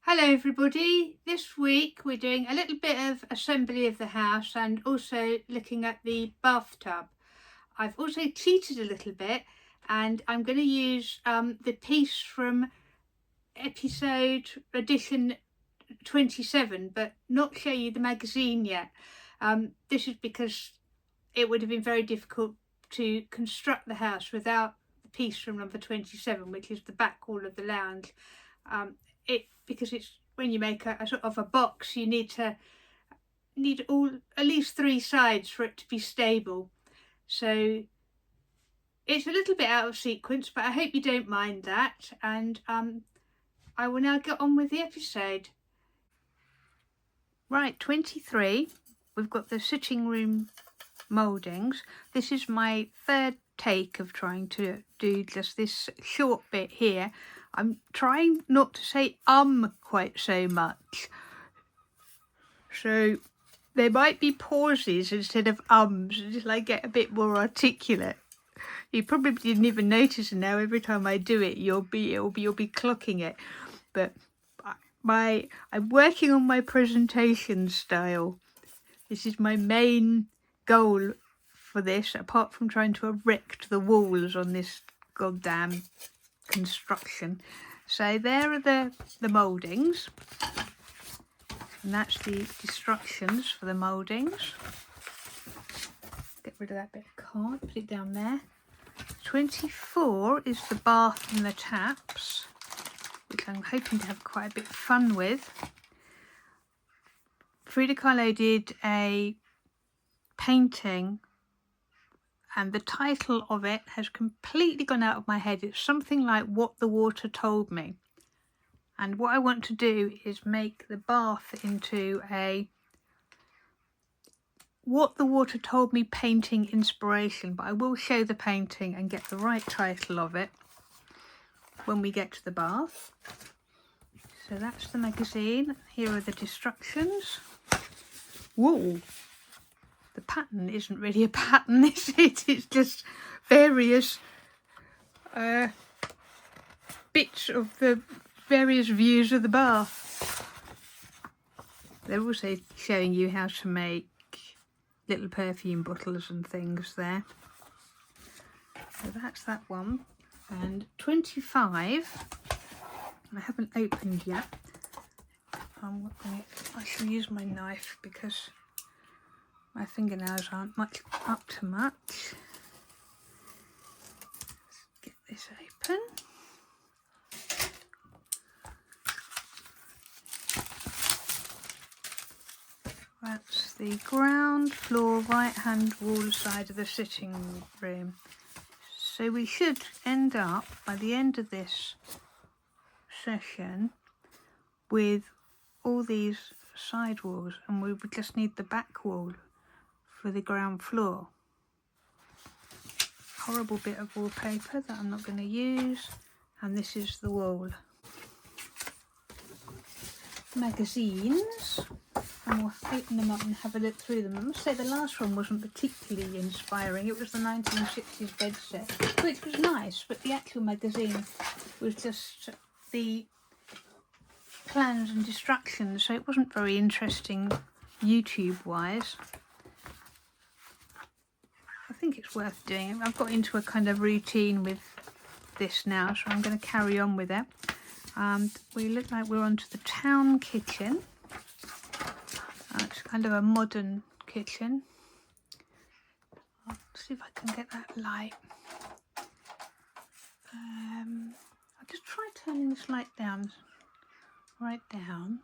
Hello everybody, this week we're doing a little bit of assembly of the house and also looking at the bathtub. I've also cheated a little bit and I'm going to use the piece from episode edition 27 but not show you the magazine yet. This is because it would have been very difficult to construct the house without the piece from number 27, which is the back wall of the lounge. Because it's when you make a sort of a box, you need all at least 3 sides for it to be stable. So it's a little bit out of sequence, but I hope you don't mind that. And I will now get on with the episode. Right, 23. We've got the sitting room mouldings. This is my third take of trying to do just this short bit here. I'm trying not to say quite so much, so there might be pauses instead of ums until I get a bit more articulate. You probably didn't even notice, and now every time I do it you'll be clocking it. But I'm working on my presentation style. This is my main goal for this, apart from trying to erect the walls on this goddamn construction. So there are the mouldings, and that's the instructions for the mouldings. Get rid of that bit of card, put it down there. 24 is the bath and the taps, which I'm hoping to have quite a bit of fun with. Frida Khalo did a painting and the title of it has completely gone out of my head. It's something like What the Water Told Me. And what I want to do is make the bath into a What the Water Told Me painting inspiration, but I will show the painting and get the right title of it when we get to the bath. So that's the magazine. Here are the instructions. Whoa! The pattern isn't really a pattern, is it? It's just various bits of the various views of the bath. They're also showing you how to make little perfume bottles and things there. So that's that one. And 25, I haven't opened yet. I shall use my knife because my fingernails aren't much up to much. Let's get this open. That's the ground floor right hand wall side of the sitting room. So we should end up by the end of this session with all these side walls, and we would just need the back wall for the ground floor. Horrible bit of wallpaper that I'm not going to use, and this is the wall. Magazines, and we'll open them up and have a look through them. I must say the last one wasn't particularly inspiring. It was the 1960s bed set, which was nice, but the actual magazine was just the plans and instructions, so it wasn't very interesting YouTube wise. I think it's worth doing. I've got into a kind of routine with this now, so I'm going to carry on with it. We look like we're onto the town kitchen. It's kind of a modern kitchen. I'll see if I can get that light. I'll just try turning this light down, right down.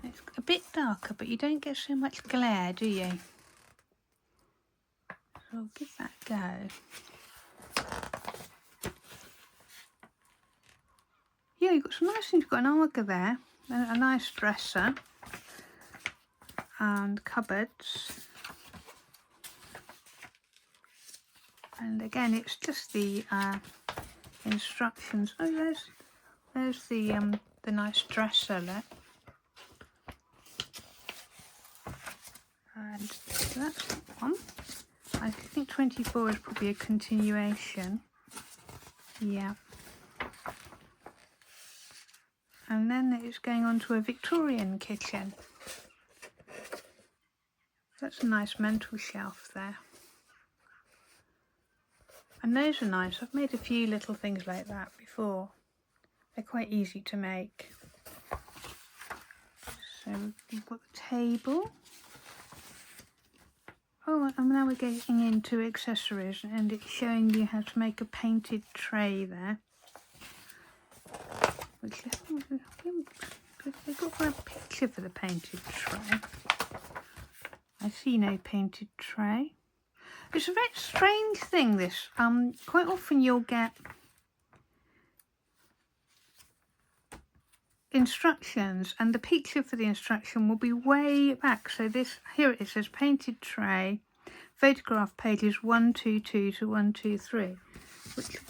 It's a bit darker, but you don't get so much glare, do you? So I'll give that a go. Yeah, you've got some nice things. You've got an Arga there, a nice dresser, and cupboards. And again, it's just the instructions. Oh, there's the nice dresser there. And so that's that one. I think 24 is probably a continuation. Yeah. And then it's going on to a Victorian kitchen. That's a nice mantel shelf there. And those are nice. I've made a few little things like that before. They're quite easy to make. So we've got the table. Oh, and now we're getting into accessories, and it's showing you how to make a painted tray there. Which they've got a picture for the painted tray. I see no painted tray. It's a very strange thing, this. Quite often you'll get instructions, and the picture for the instruction will be way back. So this, here it says painted tray, photograph pages 122 to 123, which is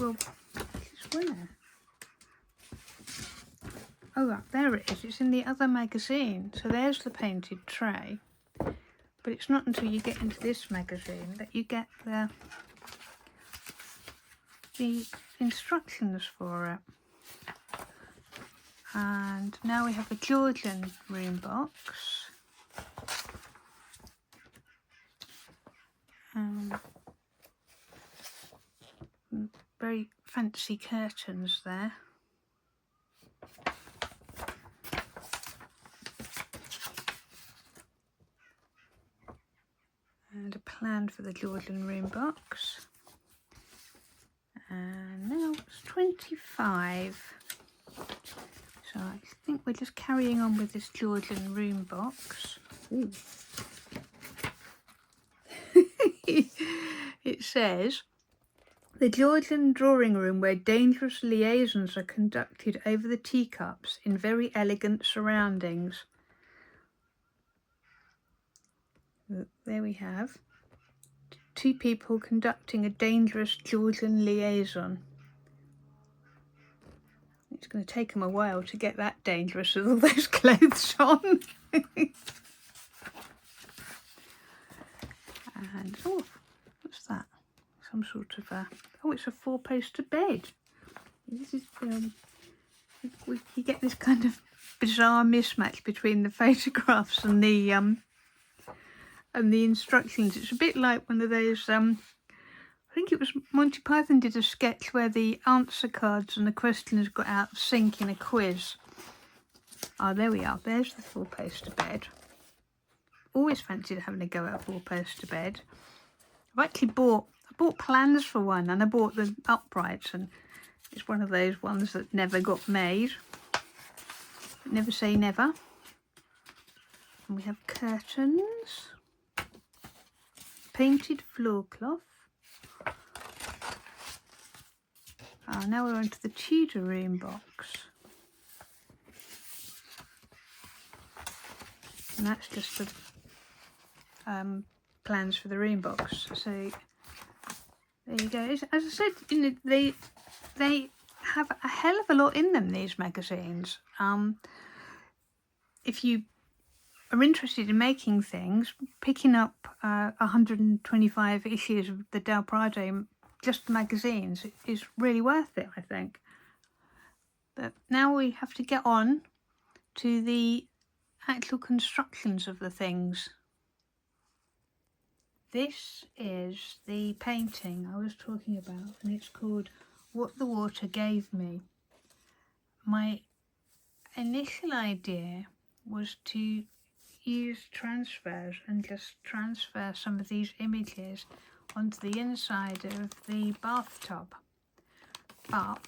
where? Oh, there it is. It's in the other magazine. So there's the painted tray. But it's not until you get into this magazine that you get the instructions for it. And now we have a Georgian room box. Very fancy curtains there. And a plan for the Georgian room box. And now it's 25. So I think we're just carrying on with this Georgian room box. Ooh. It says, the Georgian drawing room where dangerous liaisons are conducted over the teacups in very elegant surroundings. There we have two people conducting a dangerous Georgian liaison. It's going to take them a while to get that dangerous with all those clothes on. And, oh, what's that? Some sort of a, oh, it's a four-poster bed. This is, you get this kind of bizarre mismatch between the photographs and the instructions. It's a bit like one of those, I think it was Monty Python did a sketch where the answer cards and the questions got out of sync in a quiz. Oh, there we are. There's the four-poster bed. Always fancied having a go at a four-poster bed. I bought plans for one, and I bought the uprights, and it's one of those ones that never got made. But never say never. And we have curtains. Painted floor cloth. Now we're onto the Tudor room box. And that's just the plans for the room box. So there you go. As I said, they have a hell of a lot in them, these magazines. If you are interested in making things, picking up 125 issues of the Del Prado, just magazines, is really worth it, I think. But now we have to get on to the actual constructions of the things. This is the painting I was talking about, and it's called What the Water Gave Me. My initial idea was to use transfers and just transfer some of these images onto the inside of the bathtub. But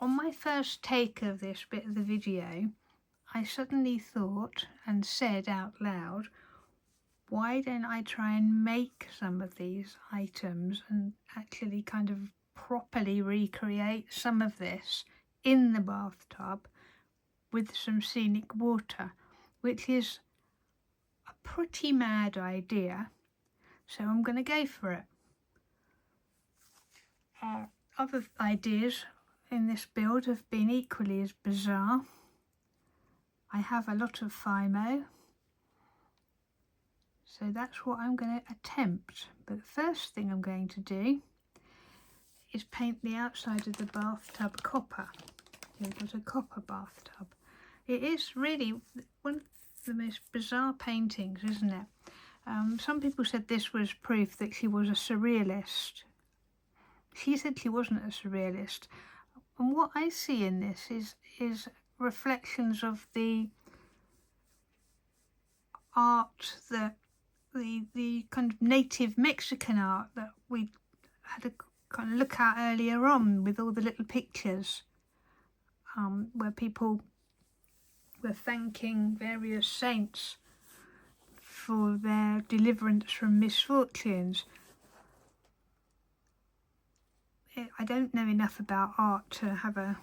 on my first take of this bit of the video, I suddenly thought and said out loud, why don't I try and make some of these items and actually kind of properly recreate some of this in the bathtub with some scenic water, which is a pretty mad idea. So I'm going to go for it. Other ideas in this build have been equally as bizarre. I have a lot of FIMO, so that's what I'm going to attempt. But the first thing I'm going to do is paint the outside of the bathtub copper. It was a copper bathtub. It is really one of the most bizarre paintings, isn't it? Some people said this was proof that she was a surrealist. She said she wasn't a surrealist. And what I see in this is reflections of the art, the kind of native Mexican art that we had a kind of look at earlier on, with all the little pictures where people were thanking various saints for their deliverance from misfortunes. I don't know enough about art to have an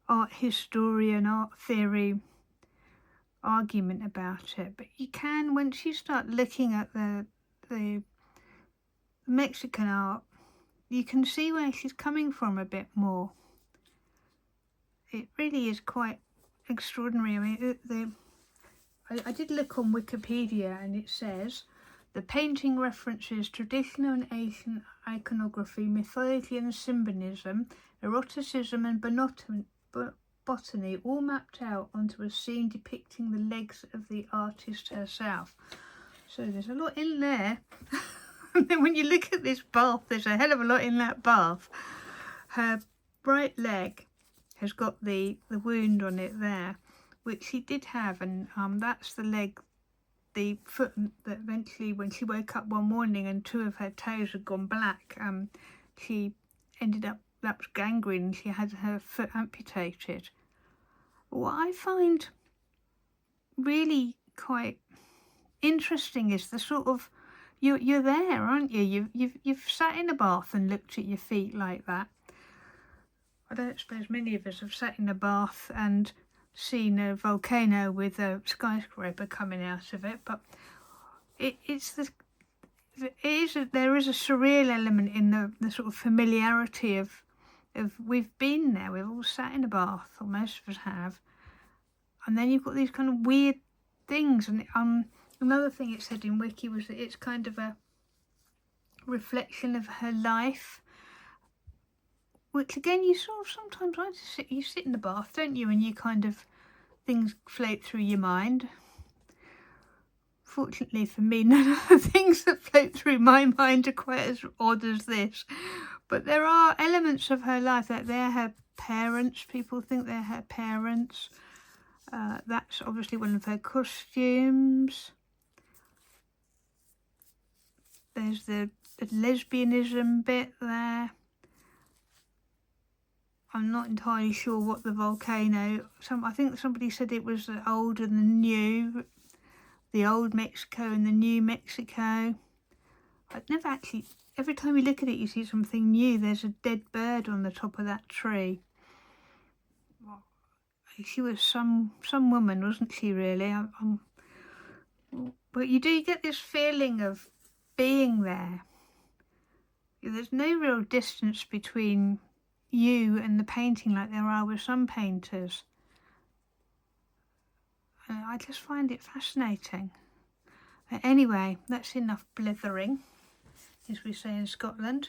art historian, art theory argument about it, but you can, once you start looking at the Mexican art, you can see where she's coming from a bit more. It really is quite extraordinary. I mean, I did look on Wikipedia, and it says the painting references traditional and Asian iconography, mythology and symbolism, eroticism and botany, all mapped out onto a scene depicting the legs of the artist herself. So there's a lot in there. And then when you look at this bath, there's a hell of a lot in that bath. Her right leg has got the wound on it there, which she did have, and that's the leg, the foot that eventually, when she woke up one morning and 2 of her toes had gone black, she ended up, that was gangrene, and she had her foot amputated. What I find really quite interesting is the sort of, you're there, aren't you? You've sat in a bath and looked at your feet like that. I don't suppose many of us have sat in a bath and seen a volcano with a skyscraper coming out of it, but there is a surreal element in the sort of familiarity of we've been there, we've all sat in a bath, or most of us have, and then you've got these kind of weird things. And another thing it said in Wiki was that it's kind of a reflection of her life, which again, you sort of sometimes you sit in the bath, don't you, and you kind of, things float through your mind. Fortunately for me, none of the things that float through my mind are quite as odd as this, but there are elements of her life that they're her parents. People think they're her parents. That's obviously one of her costumes. There's the lesbianism bit there. I'm not entirely sure what the volcano, I think somebody said it was the old and the new, the old Mexico and the new Mexico. I've never actually, every time you look at it you see something new. There's a dead bird on the top of that tree. She was some woman, wasn't she, really? But you do get this feeling of being there. There's no real distance between you and the painting like there are with some painters. I just find it fascinating. Anyway, that's enough blithering, as we say in Scotland.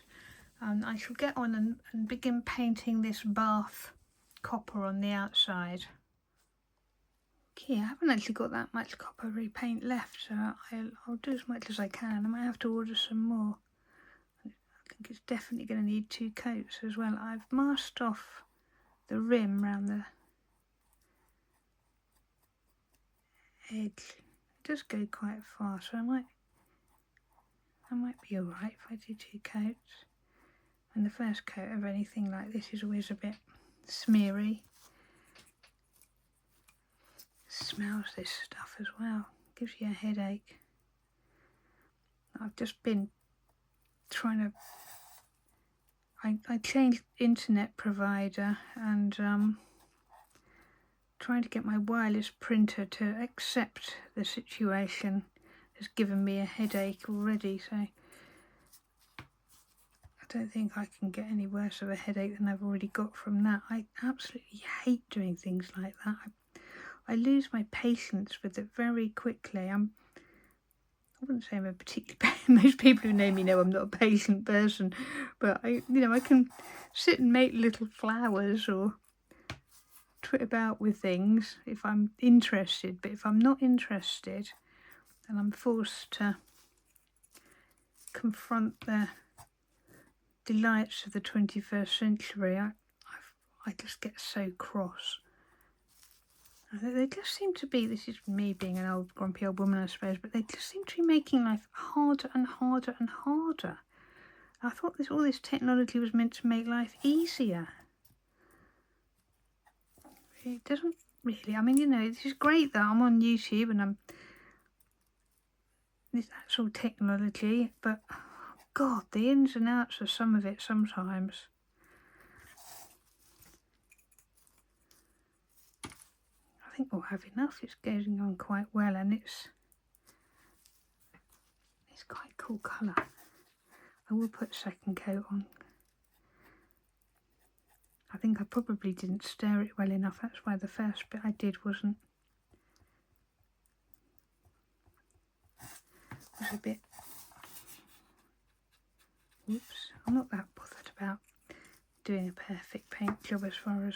I shall get on and begin painting this bath copper on the outside. Okay, I haven't actually got that much copper repaint left, so I'll do as much as I can. I might have to order some more. I think it's definitely going to need 2 coats as well. I've masked off the rim around the edge. It does go quite far, so I might be alright if I do 2 coats. And the first coat of anything like this is always a bit smeary. Smells this stuff as well. Gives you a headache. I've just been trying to, I changed internet provider, and trying to get my wireless printer to accept the situation has given me a headache already, so I don't think I can get any worse of a headache than I've already got from that. I absolutely hate doing things like that. I lose my patience with it very quickly. I wouldn't say I'm a particularly most people who know me know I'm not a patient person, but I can sit and make little flowers or twit about with things if I'm interested, but if I'm not interested and I'm forced to confront the delights of the 21st century, I just get so cross. They just seem to be, this is me being an old grumpy old woman I suppose, but they just seem to be making life harder and harder and harder. I thought all this technology was meant to make life easier. It doesn't really. I mean, you know, this is great that I'm on YouTube and that's all technology, but God, the ins and outs of some of it sometimes. I think we'll have enough. It's going on quite well, and it's quite a cool colour. I will put second coat on. I think I probably didn't stir it well enough. That's why the first bit I did was a bit. Oops, I'm not that bothered about doing a perfect paint job as far as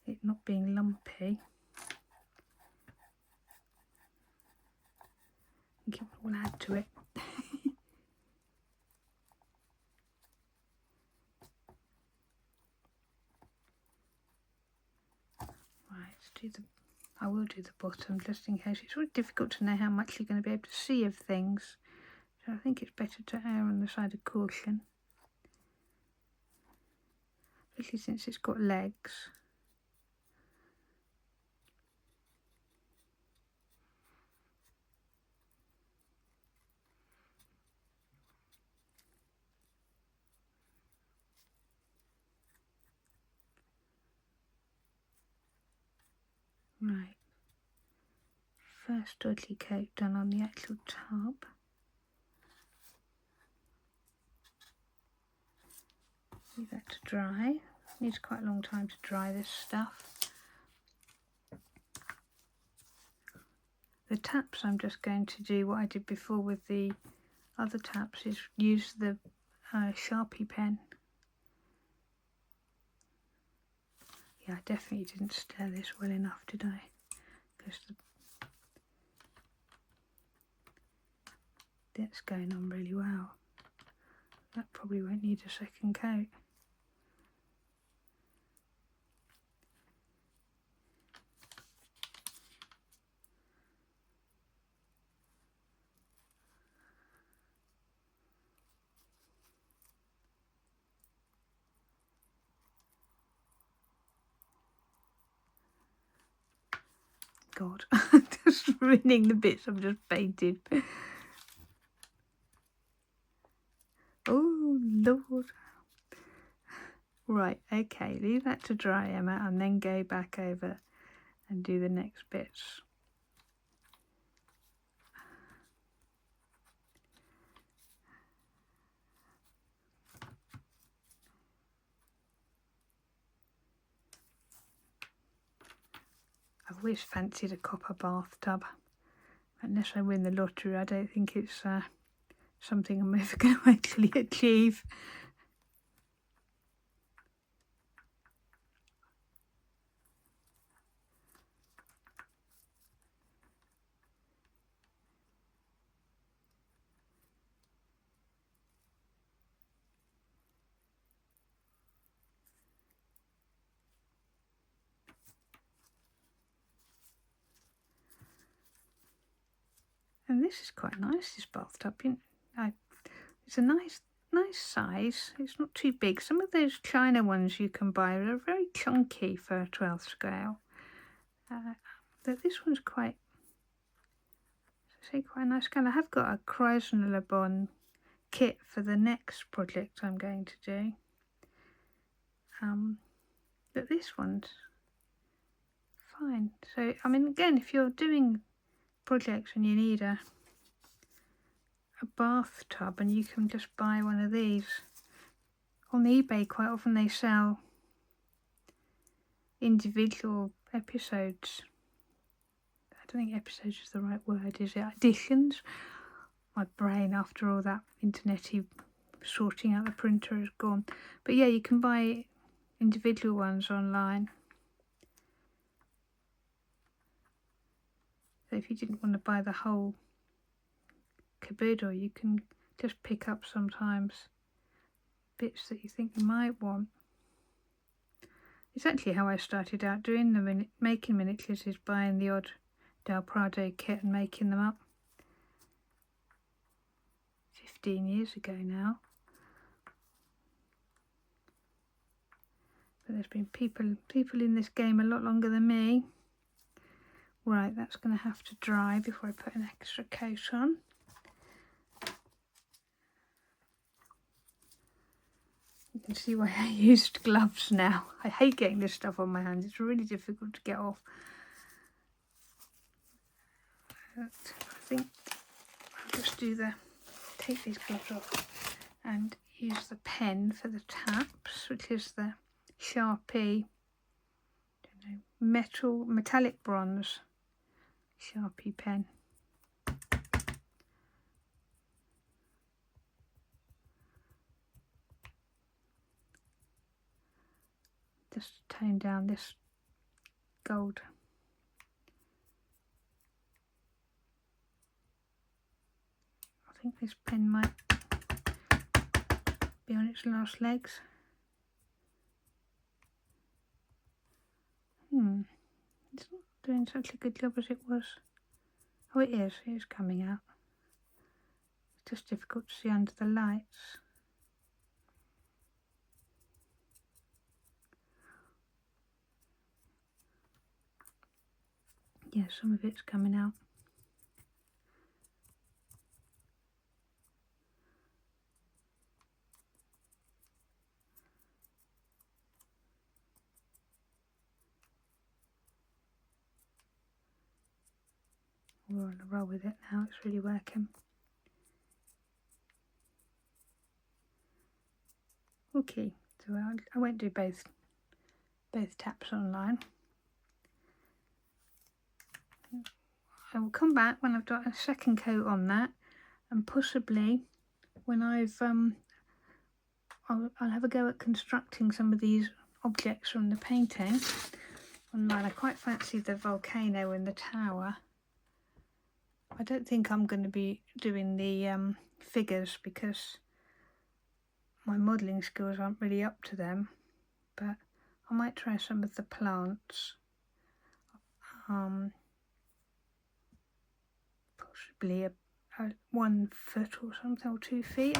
it not being lumpy. I think it will add to it. I will do the bottom just in case. It's really difficult to know how much you're going to be able to see of things, so I think it's better to err on the side of caution, especially since it's got legs. Right, first dodgy coat done on the actual tub. Leave that to dry. Needs quite a long time to dry this stuff. The taps, I'm just going to do what I did before with the other taps, is use the Sharpie pen. Yeah, I definitely didn't stir this well enough, did I? Because that's going on really well. That probably won't need a second coat. God, just ruining the bits I've just painted. Oh, Lord. Right, okay, leave that to dry, Emma, and then go back over and do the next bits. I've always fancied a copper bathtub. Unless I win the lottery, I don't think it's something I'm ever going to actually achieve. And this is quite nice, this bathtub. It's a nice size. It's not too big. Some of those China ones you can buy are very chunky for a 12th scale. But this one's quite a nice kind. I have got a Kreisner Le Bon kit for the next project I'm going to do. But this one's fine. So, I mean, again, if you're doing projects and you need a bathtub, and you can just buy one of these on eBay, quite often they sell individual episodes. I don't think episodes is the right word, is it? Editions. My brain, after all that internet-y sorting out the printer is gone. But yeah, you can buy individual ones online. So if you didn't want to buy the whole caboodle, you can just pick up sometimes bits that you think you might want. It's actually how I started out doing them, making miniatures, is buying the odd Del Prado kit and making them up. 15 years ago now. But there's been people in this game a lot longer than me. Right, that's going to have to dry before I put an extra coat on. You can see why I used gloves now. I hate getting this stuff on my hands. It's really difficult to get off. But I think I'll just take these gloves off and use the pen for the taps, which is the Sharpie, metallic bronze Sharpie pen. Just to tone down this gold. I think this pen might be on its last legs. It's not doing such a good job as it was. Oh, it is coming out. It's just difficult to see under the lights. Yeah, some of it's coming out. We're on a roll with it now, it's really working. Okay, so I won't do both taps online. I will come back when I've got a second coat on that, and possibly when I'll have a go at constructing some of these objects from the painting online. I quite fancy the volcano in the tower. I don't think I'm going to be doing the figures because my modelling skills aren't really up to them, but I might try some of the plants. Possibly a 1 foot or something, or 2 feet.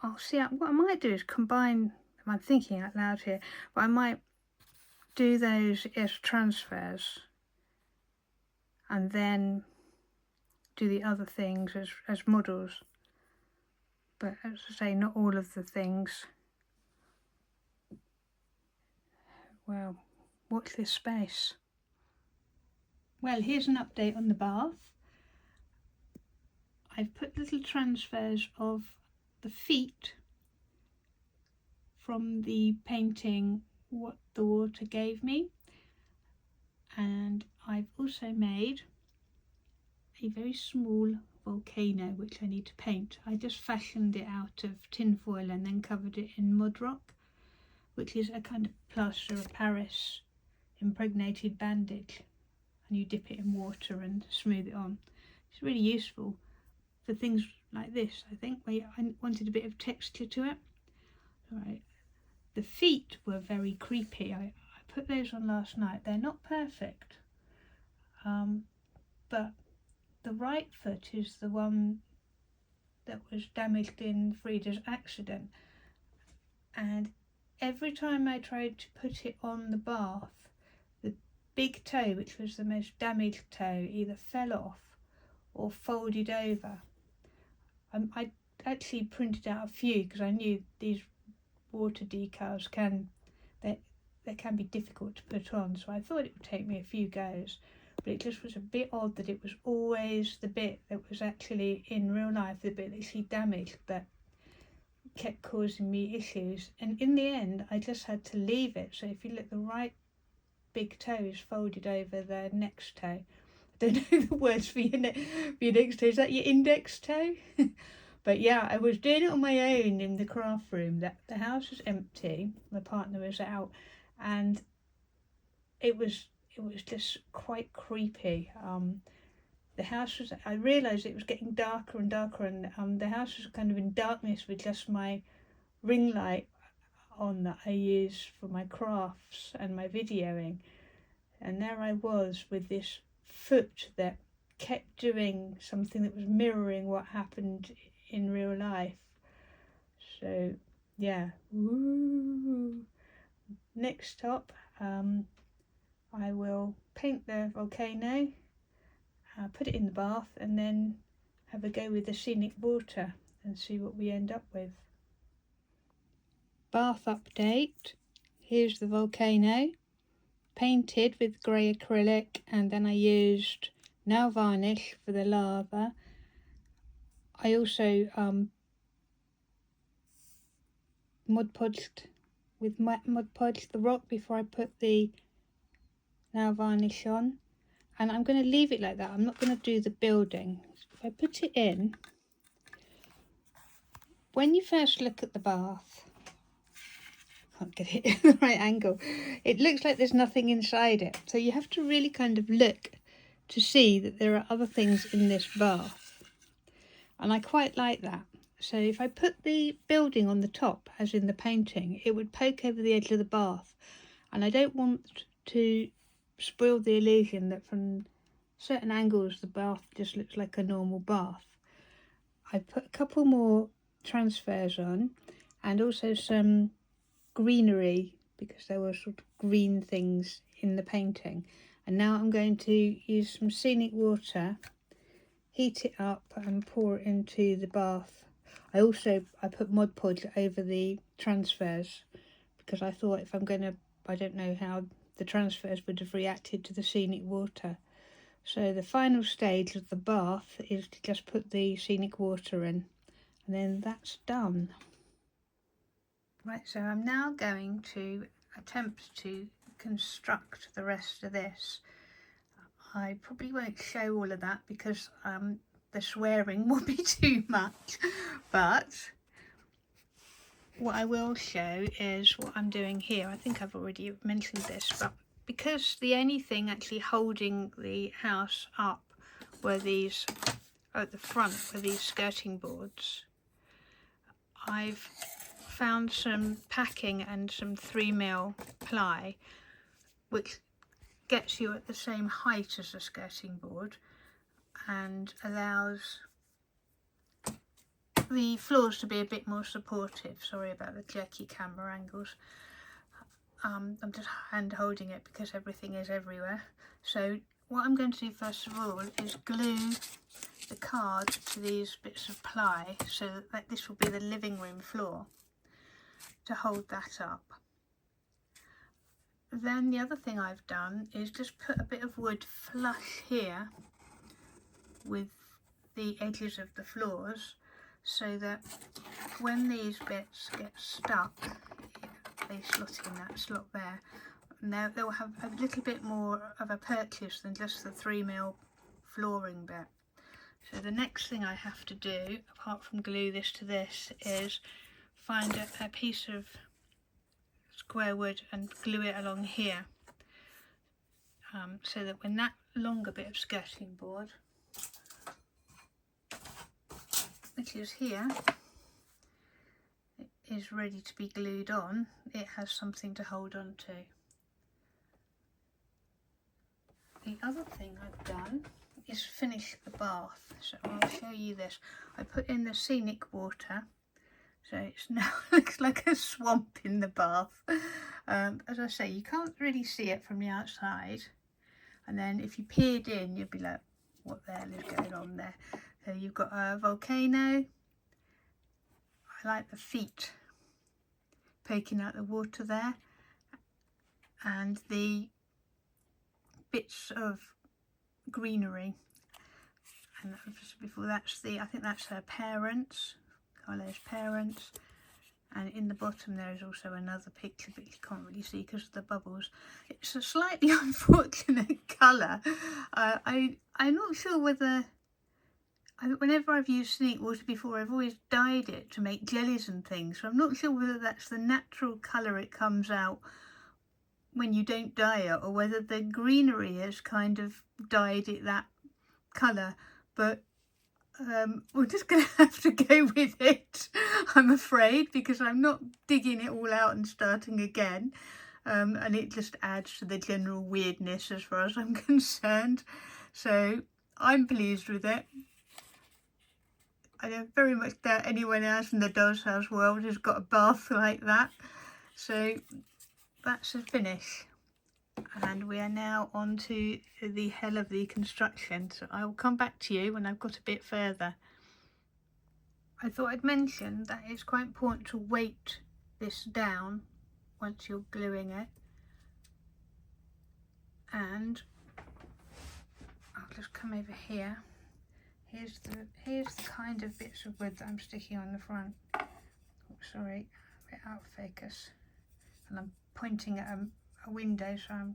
I'll see. What I might do is combine, I'm thinking out loud here, but I might do those as transfers and then do the other things as models. But as I say, not all of the things. Well, watch this space. Well, here's an update on the bath. I've put little transfers of the feet from the painting What the Water Gave Me, and I've also made a very small volcano which I need to paint. I just fashioned it out of tin foil and then covered it in mud rock, which is a kind of plaster of Paris impregnated bandage, and you dip it in water and smooth it on. It's really useful for things like this, I think, where I wanted a bit of texture to it. Right. The feet were very creepy. I put those on last night. They're not perfect, but the right foot is the one that was damaged in Frida's accident, and every time I tried to put it on the bath, the big toe, which was the most damaged toe, either fell off or folded over. I actually printed out a few because I knew these water decals can be difficult to put on, so I thought it would take me a few goes, but it just was a bit odd that it was always the bit that was actually in real life the bit that she damaged that kept causing me issues. And in the end I just had to leave it. So if you look, the right big toe is folded over the next toe. I don't know the words for your next toe. Is that your index toe? But yeah, I was doing it on my own in the craft room. That the house was empty, my partner was out, and it was just quite creepy. The house was, I realised it was getting darker and darker, and the house was kind of in darkness with just my ring light on that I use for my crafts and my videoing. And there I was with this foot that kept doing something that was mirroring what happened in real life. So yeah. Ooh. Next up, I will paint the volcano, put it in the bath, and then have a go with the scenic water and see what we end up with. Bath update. Here's the volcano, painted with grey acrylic, and then I used nail varnish for the lava. I also Mod Podged the rock before I put the nail varnish on, and I'm going to leave it like that. I'm not going to do the building. If I put it in, when you first look at the bath, I can't get it in the right angle, it looks like there's nothing inside it, so you have to really kind of look to see that there are other things in this bath, and I quite like that. So if I put the building on the top, as in the painting, it would poke over the edge of the bath, and I don't want to spoil the illusion that from certain angles the bath just looks like a normal bath. I put a couple more transfers on, and also some greenery, because there were sort of green things in the painting. And now I'm going to use some scenic water, heat it up and pour it into the bath. I put Mod Podge over the transfers, because I thought if I'm going to, I don't know how the transfers would have reacted to the scenic water. So the final stage of the bath is to just put the scenic water in, and then that's done. Right, so I'm now going to attempt to construct the rest of this. I probably won't show all of that because the swearing will be too much, but what I will show is what I'm doing here. I think I've already mentioned this, but because the only thing actually holding the house up were these, at the front were these skirting boards, I've found some packing and some 3mm ply, which gets you at the same height as the skirting board and allows the floors to be a bit more supportive. Sorry about the jerky camera angles. I'm just hand holding it because everything is everywhere. So what I'm going to do first of all is glue the card to these bits of ply, so that this will be the living room floor to hold that up. Then the other thing I've done is just put a bit of wood flush here with the edges of the floors, so that when these bits get stuck, they slot in that slot there. Now they'll have a little bit more of a purchase than just the 3mm flooring bit. So the next thing I have to do, apart from glue this to this, is find a piece of square wood and glue it along here, so that when that longer bit of skirting board, which is here, is ready to be glued on, it has something to hold on to. The other thing I've done is finish the bath, so I'll show you this. I put in the scenic water, so it's now looks like a swamp in the bath. As I say, you can't really see it from the outside, and then if you peered in you'd be like, what the hell is going on there? So you've got a volcano. I like the feet poking out the water there, and the bits of greenery, and before that's I think that's her parents, Carlo's parents, and in the bottom there is also another picture, but you can't really see because of the bubbles. It's a slightly unfortunate colour. I'm not sure whether Whenever I've used sneak water before, I've always dyed it to make jellies and things, so I'm not sure whether that's the natural colour it comes out when you don't dye it, or whether the greenery has kind of dyed it that colour, but we're just going to have to go with it, I'm afraid, because I'm not digging it all out and starting again, and it just adds to the general weirdness as far as I'm concerned. So I'm pleased with it. I don't very much doubt anyone else in the Dolls House world has got a bath like that. So that's a finish. And we are now on to the hell of the construction. So I will come back to you when I've got a bit further. I thought I'd mention that it's quite important to weight this down once you're gluing it. And I'll just come over here. Here's the kind of bits of wood that I'm sticking on the front. Oh, sorry, a bit out of focus. And I'm pointing at a window, so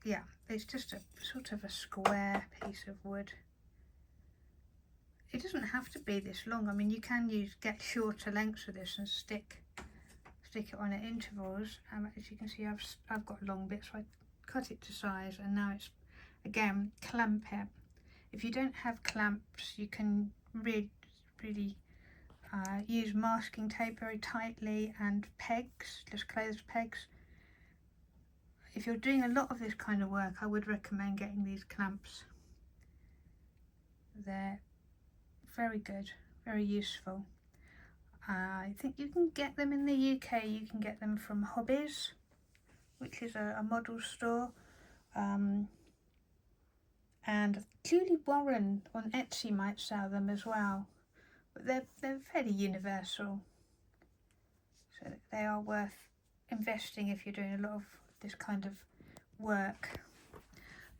yeah, it's just a sort of a square piece of wood. It doesn't have to be this long. I mean, you can get shorter lengths of this and stick it on at intervals. As you can see, I've got long bits, so I cut it to size, and now it's, again, clamp it. If you don't have clamps, you can really use masking tape very tightly, and pegs, just closed pegs. If you're doing a lot of this kind of work, I would recommend getting these clamps. They're very good, very useful. I think you can get them in the UK, you can get them from Hobbies, which is a model store. And Julie Warren on Etsy might sell them as well, but they're fairly universal, so they are worth investing if you're doing a lot of this kind of work.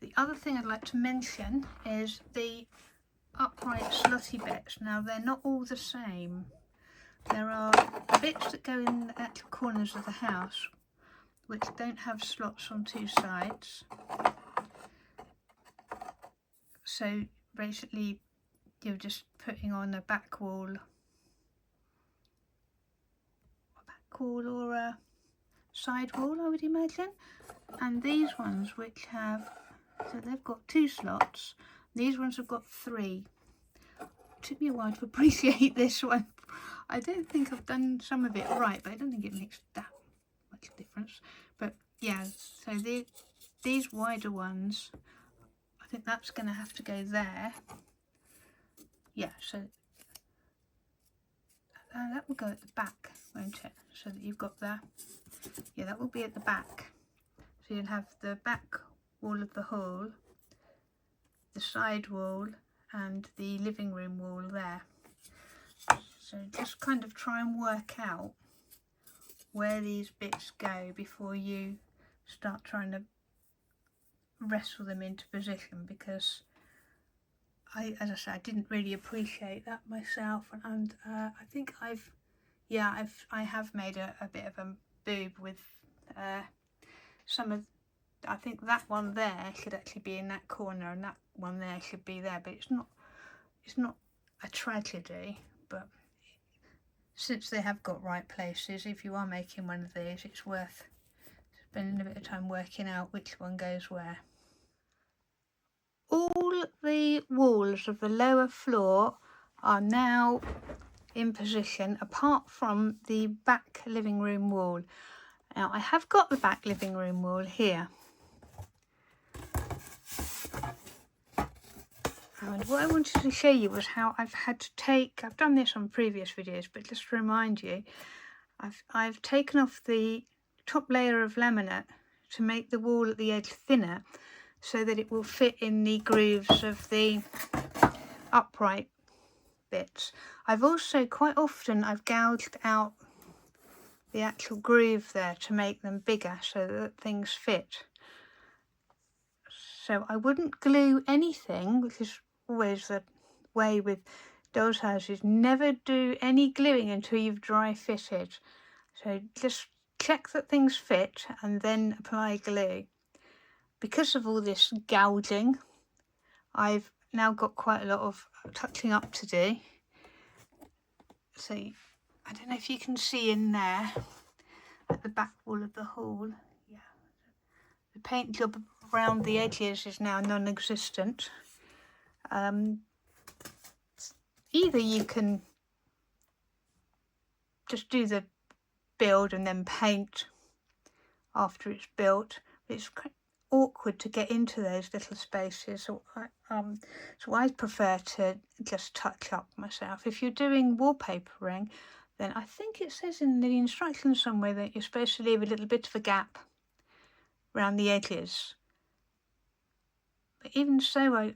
The other thing I'd like to mention is the upright slotty bits. Now, they're not all the same. There are bits that go in at the corners of the house which don't have slots on two sides. So basically you're just putting on a back wall or a side wall, I would imagine. And these ones which have, so they've got two slots, these ones have got three. It took me a while to appreciate this one. I don't think I've done some of it right, but I don't think it makes that much difference. But yeah, so these wider ones, I think that's going to have to go there. Yeah, so that will go at the back, won't it? So that you've got that. Yeah, that will be at the back. So you'll have the back wall of the hall, the side wall, and the living room wall there. So just kind of try and work out where these bits go before you start trying to wrestle them into position, because as I said, I didn't really appreciate that myself, and I think I have made a bit of a boob with some of. I think that one there should actually be in that corner, and that one there should be there, but it's not a tragedy. But since they have got right places, if you are making one of these, it's worth spending a bit of time working out which one goes where. All the walls of the lower floor are now in position, apart from the back living room wall. Now, I have got the back living room wall here. And what I wanted to show you was how I've had to I've done this on previous videos, but just to remind you, I've taken off the top layer of laminate to make the wall at the edge thinner, so that it will fit in the grooves of the upright bits. I've also quite often gouged out the actual groove there to make them bigger so that things fit. So I wouldn't glue anything, which is always the way with dolls' houses. Never do any gluing until you've dry fitted. So just check that things fit and then apply glue. Because of all this gouging, I've now got quite a lot of touching up to do. So I don't know if you can see in there at the back wall of the hall. Yeah, the paint job around the edges is now non-existent. Either you can just do the build and then paint after it's built. It's quite awkward to get into those little spaces, so I prefer to just touch up myself. If you're doing wallpapering, then I think it says in the instructions somewhere that you're supposed to leave a little bit of a gap around the edges. But even so,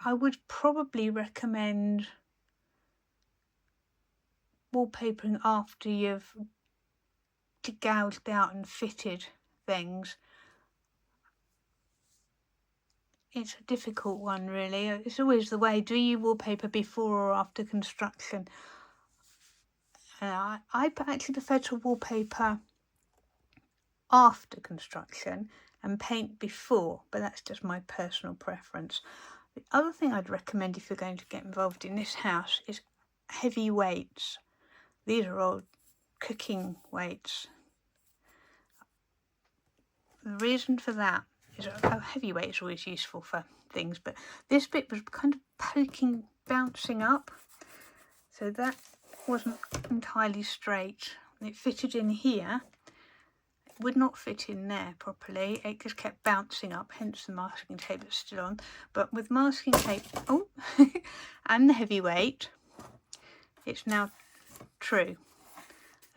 I would probably recommend wallpapering after you've gouged out and fitted things. It's a difficult one, really. It's always the way. Do you wallpaper before or after construction? I actually prefer to wallpaper after construction and paint before, but that's just my personal preference. The other thing I'd recommend if you're going to get involved in this house is heavy weights. These are all cooking weights. The reason for that is heavy weight is always useful for things, but this bit was kind of poking, bouncing up, so that wasn't entirely straight. It fitted in here. It would not fit in there properly. It just kept bouncing up, hence the masking tape that's still on. But with masking tape, and the heavy weight, it's now true.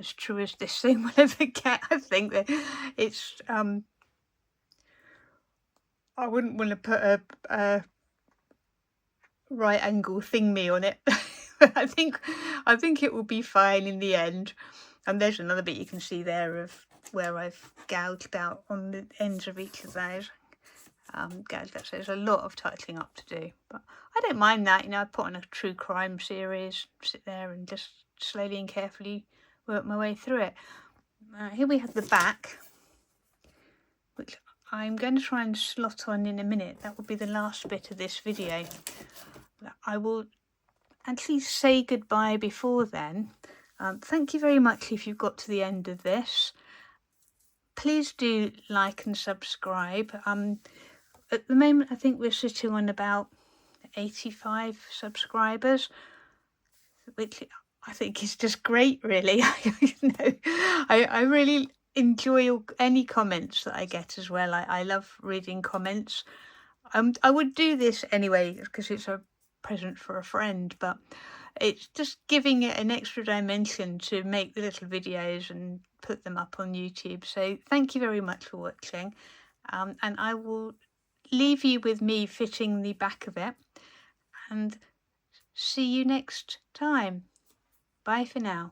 As true as this thing will ever get. I think that it's I wouldn't want to put a right angle thingy on it. I think it will be fine in the end. And there's another bit you can see there of where I've gouged out on the ends of each of those. Gouged out, so there's a lot of touching up to do, but I don't mind that. You know, I put on a true crime series, sit there and just slowly and carefully work my way through it. Here we have the back, which I'm going to try and slot on in a minute. That will be the last bit of this video. I will actually say goodbye before then. Thank you very much if you've got to the end of this. Please do like and subscribe. At the moment, I think we're sitting on about 85 subscribers, which I think is just great, really. I really enjoy any comments that I get as well. I love reading comments. I would do this anyway because it's a present for a friend, but it's just giving it an extra dimension to make the little videos and put them up on YouTube. So thank you very much for watching, and I will leave you with me fitting the back of it, and see you next time. Bye for now.